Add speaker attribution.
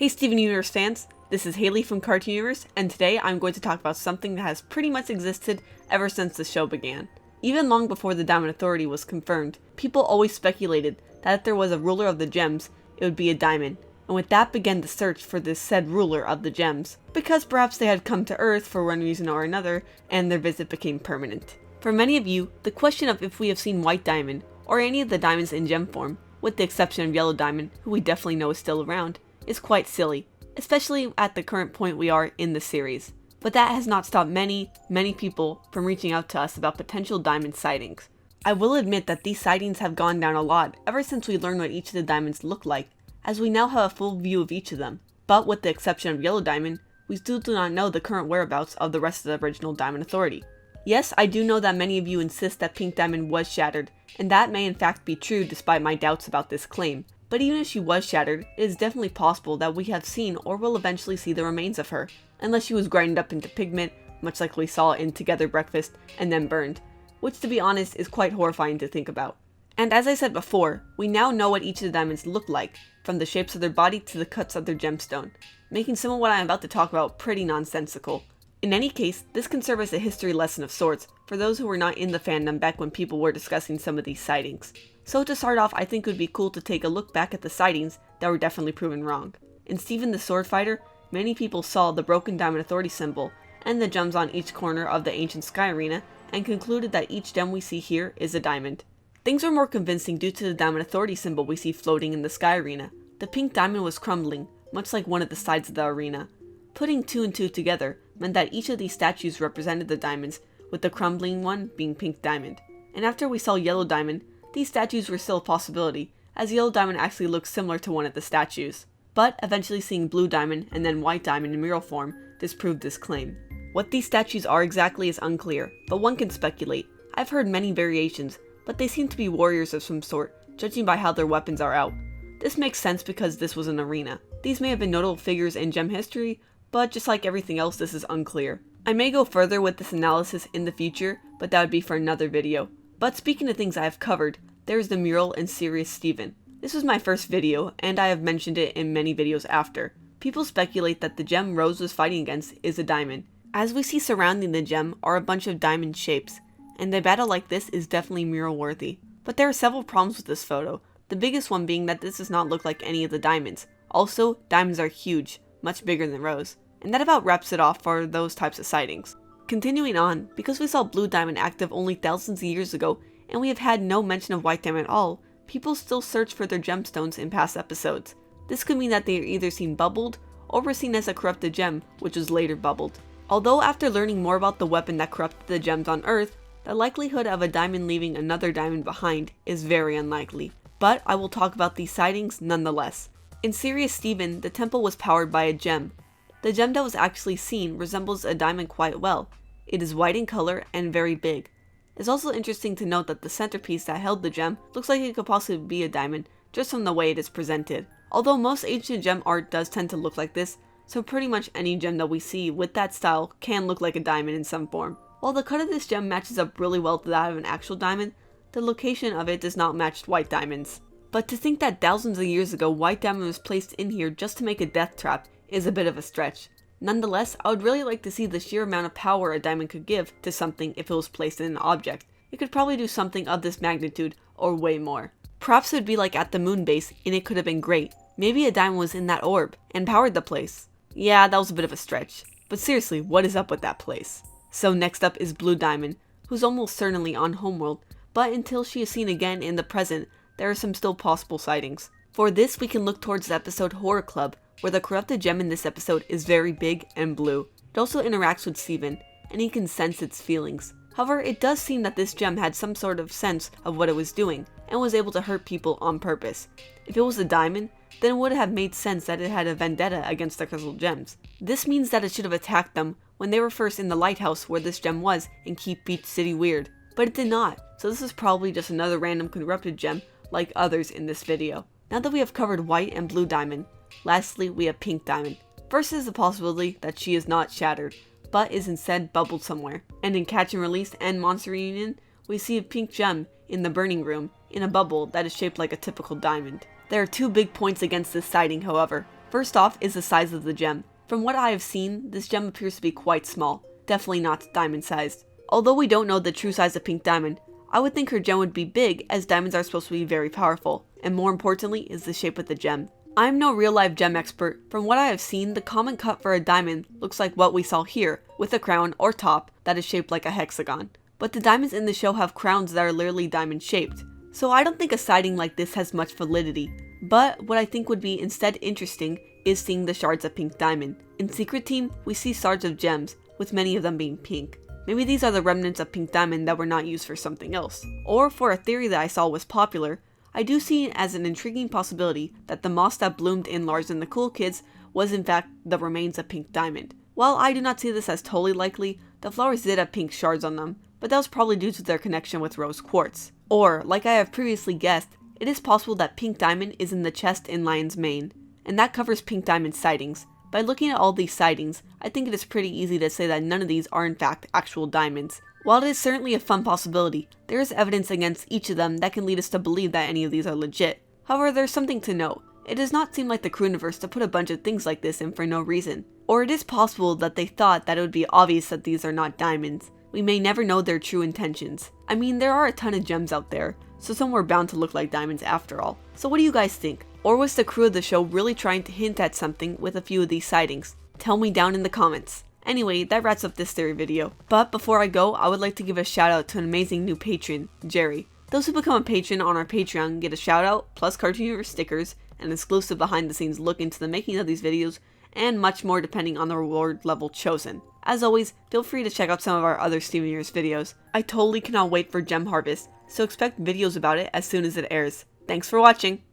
Speaker 1: Hey Steven Universe fans, this is Haley from Cartoon Universe, and today I'm going to talk about something that has pretty much existed ever since the show began. Even long before the Diamond Authority was confirmed, people always speculated that if there was a ruler of the gems, it would be a diamond, and with that began the search for this said ruler of the gems, because perhaps they had come to Earth for one reason or another, and their visit became permanent. For many of you, the question of if we have seen White Diamond, or any of the diamonds in gem form, with the exception of Yellow Diamond, who we definitely know is still around, is quite silly, especially at the current point we are in the series. But that has not stopped many people from reaching out to us about potential diamond sightings. I will admit that these sightings have gone down a lot ever since we learned what each of the diamonds look like, as we now have a full view of each of them. But with the exception of Yellow Diamond, we still do not know the current whereabouts of the rest of the original Diamond Authority. Yes, I do know that many of you insist that Pink Diamond was shattered, and that may in fact be true despite my doubts about this claim. But even if she was shattered, it is definitely possible that we have seen or will eventually see the remains of her, unless she was grinded up into pigment, much like we saw in Together Breakfast, and then burned, which to be honest is quite horrifying to think about. And as I said before, we now know what each of the diamonds look like, from the shapes of their body to the cuts of their gemstone, making some of what I am about to talk about pretty nonsensical. In any case, this can serve as a history lesson of sorts for those who were not in the fandom back when people were discussing some of these sightings. So to start off, I think it would be cool to take a look back at the sightings that were definitely proven wrong. In Steven the Sword Fighter, many people saw the broken Diamond Authority symbol and the gems on each corner of the ancient Sky Arena and concluded that each gem we see here is a diamond. Things were more convincing due to the Diamond Authority symbol we see floating in the Sky Arena. The pink diamond was crumbling, much like one of the sides of the arena. Putting two and two together meant that each of these statues represented the diamonds, with the crumbling one being Pink Diamond. And after we saw Yellow Diamond, these statues were still a possibility, as Yellow Diamond actually looks similar to one of the statues. But eventually seeing Blue Diamond and then White Diamond in mural form disproved this claim. What these statues are exactly is unclear, but one can speculate. I've heard many variations, but they seem to be warriors of some sort, judging by how their weapons are out. This makes sense because this was an arena. These may have been notable figures in gem history, but just like everything else, this is unclear. I may go further with this analysis in the future, but that would be for another video. But speaking of things I have covered, there's the mural in Serious Steven. This was my first video, and I have mentioned it in many videos after. People speculate that the gem Rose was fighting against is a diamond. As we see surrounding the gem are a bunch of diamond shapes, and a battle like this is definitely mural worthy. But there are several problems with this photo, the biggest one being that this does not look like any of the diamonds. Also, diamonds are huge, much bigger than Rose, and that about wraps it off for those types of sightings. Continuing on, because we saw Blue Diamond active only thousands of years ago, and we have had no mention of White Diamond at all, people still search for their gemstones in past episodes. This could mean that they are either seen bubbled, or were seen as a corrupted gem, which was later bubbled. Although after learning more about the weapon that corrupted the gems on Earth, the likelihood of a diamond leaving another diamond behind is very unlikely. But I will talk about these sightings nonetheless. In Serious Steven, the temple was powered by a gem. The gem that was actually seen resembles a diamond quite well. It is white in color and very big. It's also interesting to note that the centerpiece that held the gem looks like it could possibly be a diamond, just from the way it is presented. Although most ancient gem art does tend to look like this, so pretty much any gem that we see with that style can look like a diamond in some form. While the cut of this gem matches up really well to that of an actual diamond, the location of it does not match white diamonds. But to think that thousands of years ago White Diamond was placed in here just to make a death trap is a bit of a stretch. Nonetheless, I would really like to see the sheer amount of power a diamond could give to something if it was placed in an object. It could probably do something of this magnitude, or way more. Perhaps it would be like at the moon base, and it could have been great. Maybe a diamond was in that orb, and powered the place. Yeah, that was a bit of a stretch. But seriously, what is up with that place? So next up is Blue Diamond, who's almost certainly on Homeworld, but until she is seen again in the present, there are some still possible sightings. For this, we can look towards the episode Horror Club, where the corrupted gem in this episode is very big and blue. It also interacts with Steven, and he can sense its feelings. However, it does seem that this gem had some sort of sense of what it was doing, and was able to hurt people on purpose. If it was a diamond, then it would have made sense that it had a vendetta against the crystal gems. This means that it should have attacked them when they were first in the lighthouse where this gem was in Keep Beach City Weird, but it did not, so this is probably just another random corrupted gem like others in this video. Now that we have covered White and Blue Diamond, lastly we have Pink Diamond. First is the possibility that she is not shattered, but is instead bubbled somewhere. And in Catch and Release and Monster Reunion, we see a pink gem in the burning room in a bubble that is shaped like a typical diamond. There are two big points against this sighting, however. First off is the size of the gem. From what I have seen, this gem appears to be quite small, definitely not diamond sized. Although we don't know the true size of Pink Diamond, I would think her gem would be big, as diamonds are supposed to be very powerful, and more importantly is the shape of the gem. I am no real life gem expert. From what I have seen, the common cut for a diamond looks like what we saw here, with a crown or top that is shaped like a hexagon. But the diamonds in the show have crowns that are literally diamond shaped, so I don't think a sighting like this has much validity. But what I think would be instead interesting is seeing the shards of Pink Diamond. In Secret Team, we see shards of gems, with many of them being pink. Maybe these are the remnants of Pink Diamond that were not used for something else. Or for a theory that I saw was popular, I do see it as an intriguing possibility that the moss that bloomed in Lars and the Cool Kids was in fact the remains of Pink Diamond. While I do not see this as totally likely, the flowers did have pink shards on them, but that was probably due to their connection with rose quartz. Or, like I have previously guessed, it is possible that Pink Diamond is in the chest in Lion's Mane, and that covers Pink Diamond sightings. By looking at all these sightings, I think it is pretty easy to say that none of these are in fact actual diamonds. While it is certainly a fun possibility, there is evidence against each of them that can lead us to believe that any of these are legit. However, there's something to note. It does not seem like the Crewniverse to put a bunch of things like this in for no reason. Or it is possible that they thought that it would be obvious that these are not diamonds. We may never know their true intentions. I mean, there are a ton of gems out there, so some were bound to look like diamonds after all. So what do you guys think? Or was the crew of the show really trying to hint at something with a few of these sightings? Tell me down in the comments. Anyway, that wraps up this theory video. But before I go, I would like to give a shout out to an amazing new patron, Jerry. Those who become a patron on our Patreon get a shout out, plus Cartoon Universe stickers, an exclusive behind the scenes look into the making of these videos, and much more depending on the reward level chosen. As always, feel free to check out some of our other Steven Universe videos. I totally cannot wait for Gem Harvest, so expect videos about it as soon as it airs. Thanks for watching!